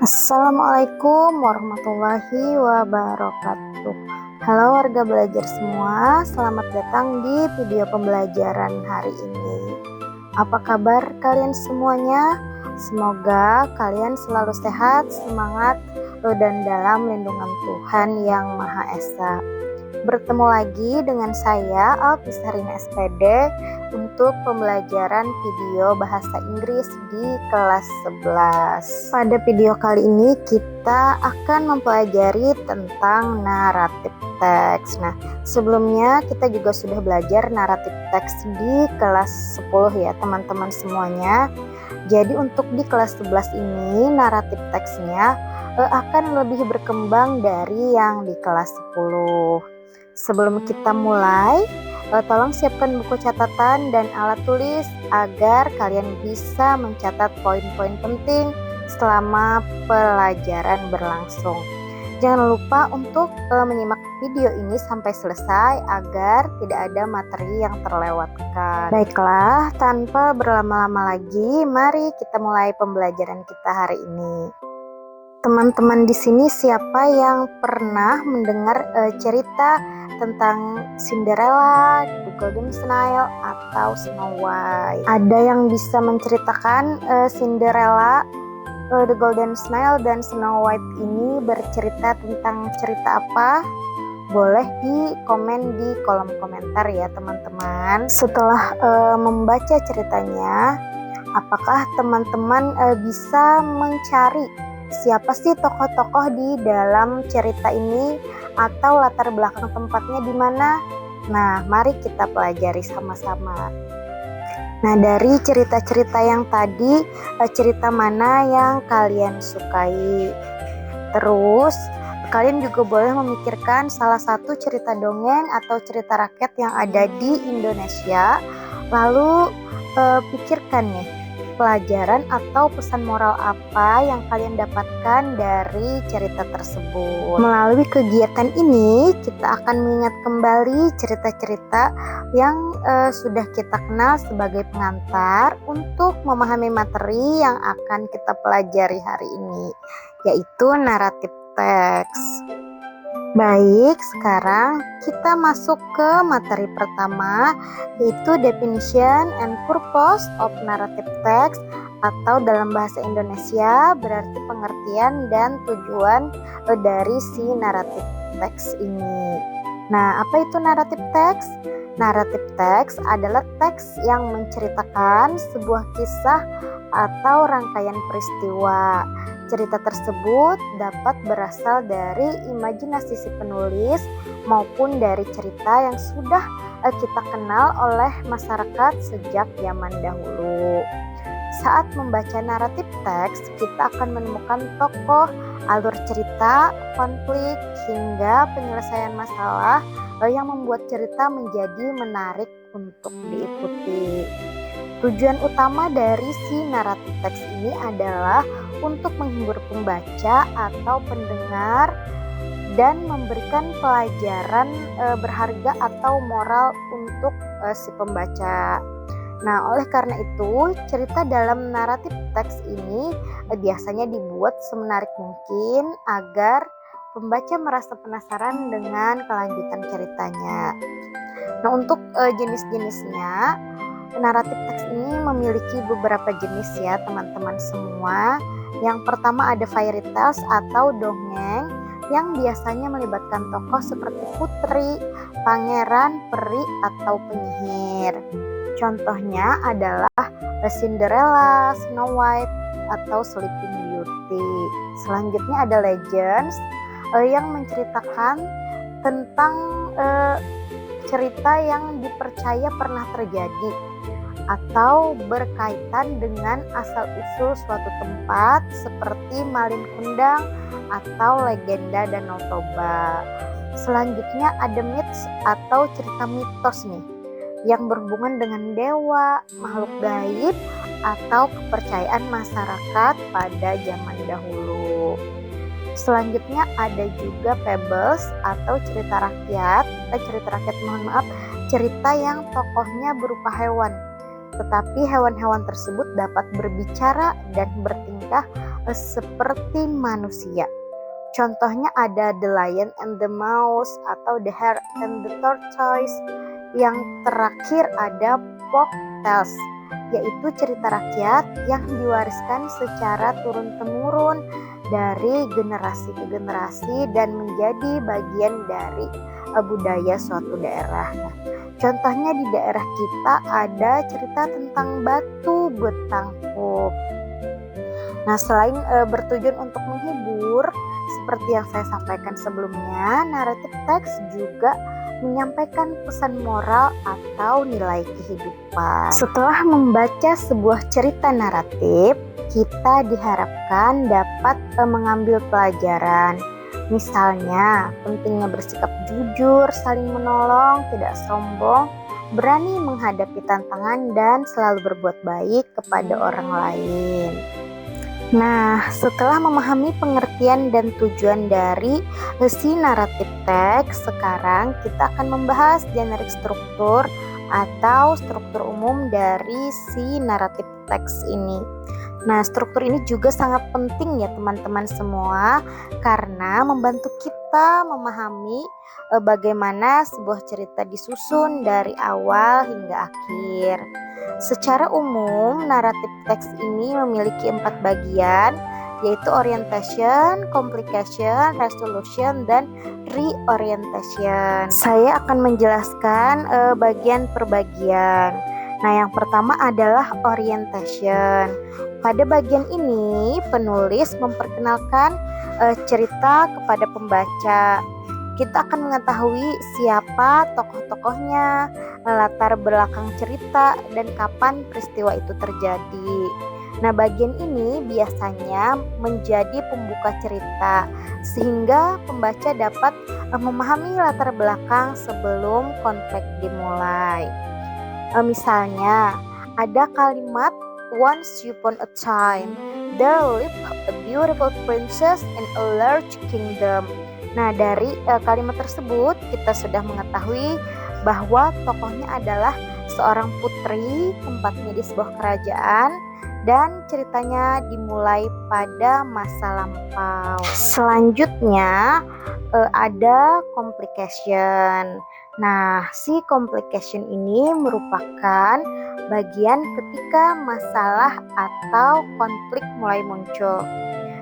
Assalamualaikum warahmatullahi wabarakatuh. Halo warga belajar semua, selamat datang di video pembelajaran hari ini. Apa kabar kalian semuanya? Semoga kalian selalu sehat, semangat, dan dalam lindungan Tuhan Yang Maha Esa. Bertemu lagi dengan saya Alpisarina SPD untuk pembelajaran video bahasa Inggris di kelas 11. Pada video kali ini kita akan mempelajari tentang naratif teks. Nah, sebelumnya kita juga sudah belajar naratif teks di kelas 10 ya teman-teman semuanya. Jadi untuk di kelas 11 ini naratif teksnya akan lebih berkembang dari yang di kelas 10. Sebelum kita mulai, tolong siapkan buku catatan dan alat tulis agar kalian bisa mencatat poin-poin penting selama pelajaran berlangsung. Jangan lupa untuk menyimak video ini sampai selesai agar tidak ada materi yang terlewatkan. Baiklah, tanpa berlama-lama lagi, mari kita mulai pembelajaran kita hari ini. Teman-teman di sini siapa yang pernah mendengar cerita tentang Cinderella, The Golden Snail, atau Snow White? Ada yang bisa menceritakan Cinderella, The Golden Snail, dan Snow White ini bercerita tentang cerita apa? Boleh di komen di kolom komentar ya teman-teman. Setelah membaca ceritanya, apakah teman-teman bisa mencari siapa sih tokoh-tokoh di dalam cerita ini atau latar belakang tempatnya di mana? Nah, mari kita pelajari sama-sama. Nah, dari cerita-cerita yang tadi, cerita mana yang kalian sukai? Terus, kalian juga boleh memikirkan salah satu cerita dongeng atau cerita rakyat yang ada di Indonesia. Lalu, pikirkan nih, pelajaran atau pesan moral apa yang kalian dapatkan dari cerita tersebut. Melalui kegiatan ini kita akan mengingat kembali cerita-cerita yang sudah kita kenal sebagai pengantar untuk memahami materi yang akan kita pelajari hari ini, yaitu naratif teks. Baik, sekarang kita masuk ke materi pertama, yaitu definition and purpose of narrative text, atau dalam bahasa Indonesia berarti pengertian dan tujuan dari si naratif teks ini. Nah, apa itu naratif teks? Naratif teks adalah teks yang menceritakan sebuah kisah atau rangkaian peristiwa. Cerita tersebut dapat berasal dari imajinasi si penulis maupun dari cerita yang sudah kita kenal oleh masyarakat sejak zaman dahulu. Saat membaca naratif teks, kita akan menemukan tokoh, alur cerita, konflik, hingga penyelesaian masalah yang membuat cerita menjadi menarik untuk diikuti. Tujuan utama dari si naratif teks ini adalah untuk menghibur pembaca atau pendengar dan memberikan pelajaran berharga atau moral untuk si pembaca. Nah, oleh karena itu, cerita dalam naratif teks ini biasanya dibuat semenarik mungkin agar pembaca merasa penasaran dengan kelanjutan ceritanya. Nah, untuk jenis-jenisnya, naratif teks ini memiliki beberapa jenis ya teman-teman semua. Yang pertama ada fairy tales atau dongeng yang biasanya melibatkan tokoh seperti putri, pangeran, peri, atau penyihir. Contohnya adalah Cinderella, Snow White, atau Sleeping Beauty. Selanjutnya ada legends yang menceritakan tentang cerita yang dipercaya pernah terjadi atau berkaitan dengan asal-usul suatu tempat seperti Malin Kundang atau legenda Danau Toba. Selanjutnya ada myths atau cerita mitos nih yang berhubungan dengan dewa, makhluk gaib, atau kepercayaan masyarakat pada zaman dahulu. Selanjutnya ada juga fables atau cerita rakyat, cerita yang tokohnya berupa hewan. Tetapi hewan-hewan tersebut dapat berbicara dan bertingkah seperti manusia. Contohnya ada The Lion and the Mouse atau The Hare and the Tortoise. Yang terakhir ada Folk Tales, yaitu cerita rakyat yang diwariskan secara turun-temurun dari generasi ke generasi dan menjadi bagian dari budaya suatu daerah. Nah, contohnya di daerah kita ada cerita tentang batu betangkup. Nah, selain bertujuan untuk menghibur, seperti yang saya sampaikan sebelumnya, naratif teks juga menyampaikan pesan moral atau nilai kehidupan. Setelah membaca sebuah cerita naratif, kita diharapkan dapat mengambil pelajaran. Misalnya, pentingnya bersikap jujur, saling menolong, tidak sombong, berani menghadapi tantangan, dan selalu berbuat baik kepada orang lain. Nah, setelah memahami pengertian dan tujuan dari si naratif teks, sekarang kita akan membahas generik struktur atau struktur umum dari si naratif teks ini. Nah, struktur ini juga sangat penting ya teman-teman semua, karena membantu kita memahami bagaimana sebuah cerita disusun dari awal hingga akhir. Secara umum, naratif teks ini memiliki 4 bagian, yaitu orientation, complication, resolution, dan reorientation. Saya akan menjelaskan bagian per bagian. Nah, yang pertama adalah orientation. Pada bagian ini, penulis memperkenalkan cerita kepada pembaca. Kita akan mengetahui siapa tokoh-tokohnya, latar belakang cerita, dan kapan peristiwa itu terjadi. Nah, bagian ini biasanya menjadi pembuka cerita, sehingga pembaca dapat memahami latar belakang sebelum konflik dimulai. Misalnya, ada kalimat "Once upon a time, there lived a beautiful princess in a large kingdom." Nah, dari kalimat tersebut kita sudah mengetahui bahwa tokohnya adalah seorang putri, tempatnya di sebuah kerajaan, dan ceritanya dimulai pada masa lampau. Selanjutnya ada complication. Nah, si complication ini merupakan bagian ketika masalah atau konflik mulai muncul.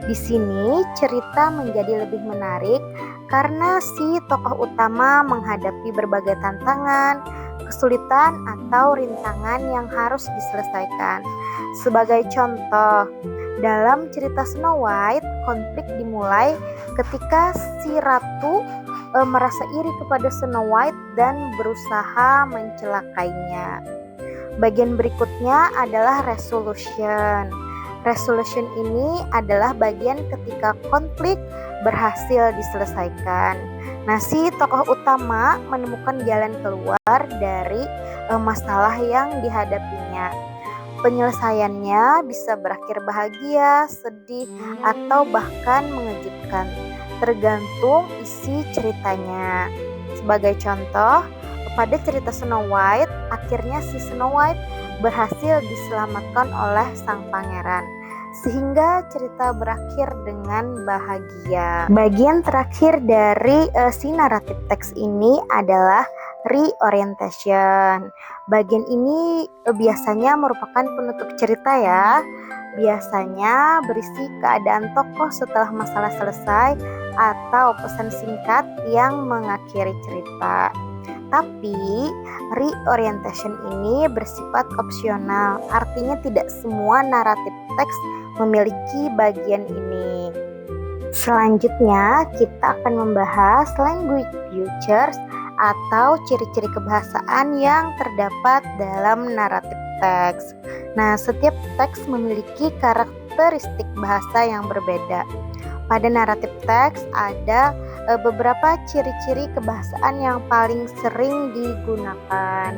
Di sini cerita menjadi lebih menarik karena si tokoh utama menghadapi berbagai tantangan, kesulitan, atau rintangan yang harus diselesaikan. Sebagai contoh, dalam cerita Snow White, konflik dimulai ketika si ratu merasa iri kepada Snow White dan berusaha mencelakainya. Bagian berikutnya adalah resolution. Resolution ini adalah bagian ketika konflik berhasil diselesaikan. Nah, si tokoh utama menemukan jalan keluar dari masalah yang dihadapinya. Penyelesaiannya bisa berakhir bahagia, sedih, atau bahkan mengejutkan, tergantung isi ceritanya. Sebagai contoh, pada cerita Snow White, akhirnya si Snow White berhasil diselamatkan oleh sang pangeran, sehingga cerita berakhir dengan bahagia. Bagian terakhir dari si naratif teks ini adalah reorientation. Bagian ini biasanya merupakan penutup cerita ya. Biasanya berisi keadaan tokoh setelah masalah selesai atau pesan singkat yang mengakhiri cerita. Tapi reorientation ini bersifat opsional, artinya tidak semua naratif teks memiliki bagian ini. Selanjutnya kita akan membahas language features atau ciri-ciri kebahasaan yang terdapat dalam naratif teks. Nah, setiap teks memiliki karakteristik bahasa yang berbeda. Pada naratif teks ada beberapa ciri-ciri kebahasaan yang paling sering digunakan.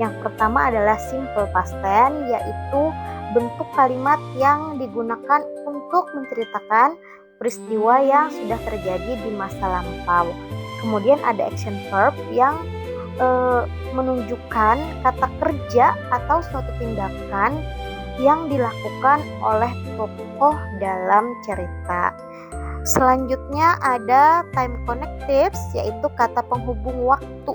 Yang pertama adalah simple past tense, yaitu bentuk kalimat yang digunakan untuk menceritakan peristiwa yang sudah terjadi di masa lampau. Kemudian ada action verb yang menunjukkan kata kerja atau suatu tindakan yang dilakukan oleh tokoh dalam cerita. Selanjutnya ada time connectives, yaitu kata penghubung waktu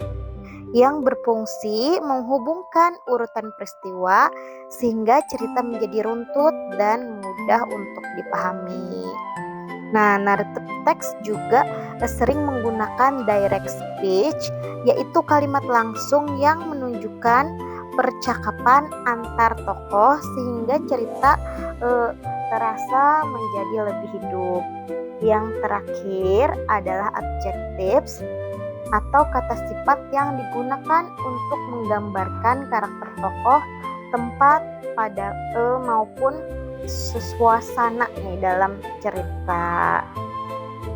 yang berfungsi menghubungkan urutan peristiwa sehingga cerita menjadi runtut dan mudah untuk dipahami. Nah, narrative text juga sering menggunakan direct speech, yaitu kalimat langsung yang menunjukkan percakapan antar tokoh sehingga cerita terasa menjadi lebih hidup. Yang terakhir adalah adjectives atau kata sifat yang digunakan untuk menggambarkan karakter tokoh, tempat, pada maupun suasana nih dalam cerita.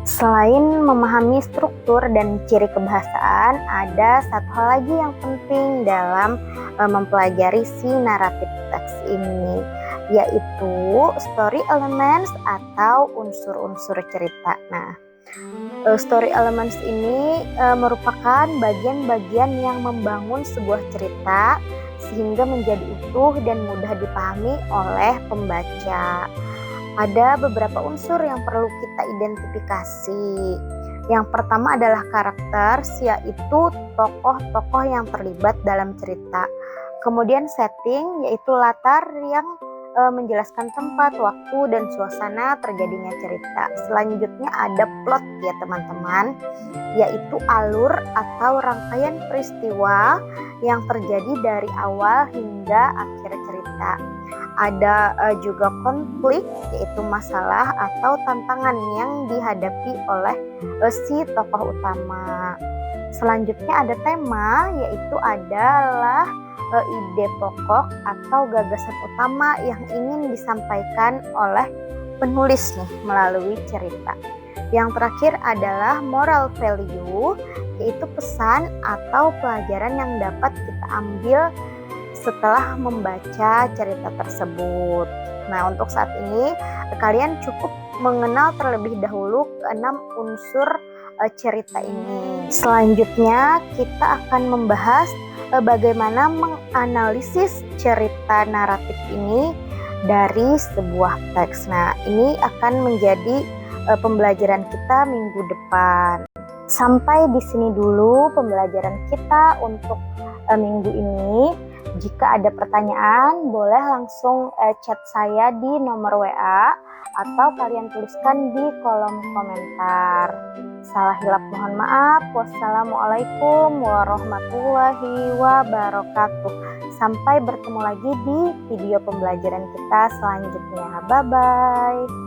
Selain memahami struktur dan ciri kebahasaan, ada satu hal lagi yang penting dalam mempelajari si naratif teks ini, yaitu story elements atau unsur-unsur cerita. Nah, story elements ini merupakan bagian-bagian yang membangun sebuah cerita sehingga menjadi utuh dan mudah dipahami oleh pembaca. Ada beberapa unsur yang perlu kita identifikasi. Yang pertama adalah karakter, yaitu tokoh-tokoh yang terlibat dalam cerita. Kemudian setting, yaitu latar yang menjelaskan tempat, waktu, dan suasana terjadinya cerita. Selanjutnya ada plot ya teman-teman, yaitu alur atau rangkaian peristiwa yang terjadi dari awal hingga akhir cerita. Ada juga konflik, yaitu masalah atau tantangan yang dihadapi oleh si tokoh utama. Selanjutnya ada tema, yaitu adalah ide pokok atau gagasan utama yang ingin disampaikan oleh penulis nih melalui cerita. Yang terakhir adalah moral value, yaitu pesan atau pelajaran yang dapat kita ambil setelah membaca cerita tersebut. Nah, untuk saat ini kalian cukup mengenal terlebih dahulu 6 unsur cerita ini. Selanjutnya kita akan membahas bagaimana menganalisis cerita naratif ini dari sebuah teks. Nah, ini akan menjadi pembelajaran kita minggu depan. Sampai di sini dulu pembelajaran kita untuk minggu ini. Jika ada pertanyaan, boleh langsung chat saya di nomor WA atau kalian tuliskan di kolom komentar. Salah hilap mohon maaf. Wassalamualaikum warahmatullahi wabarakatuh. Sampai bertemu lagi di video pembelajaran kita selanjutnya. Bye-bye.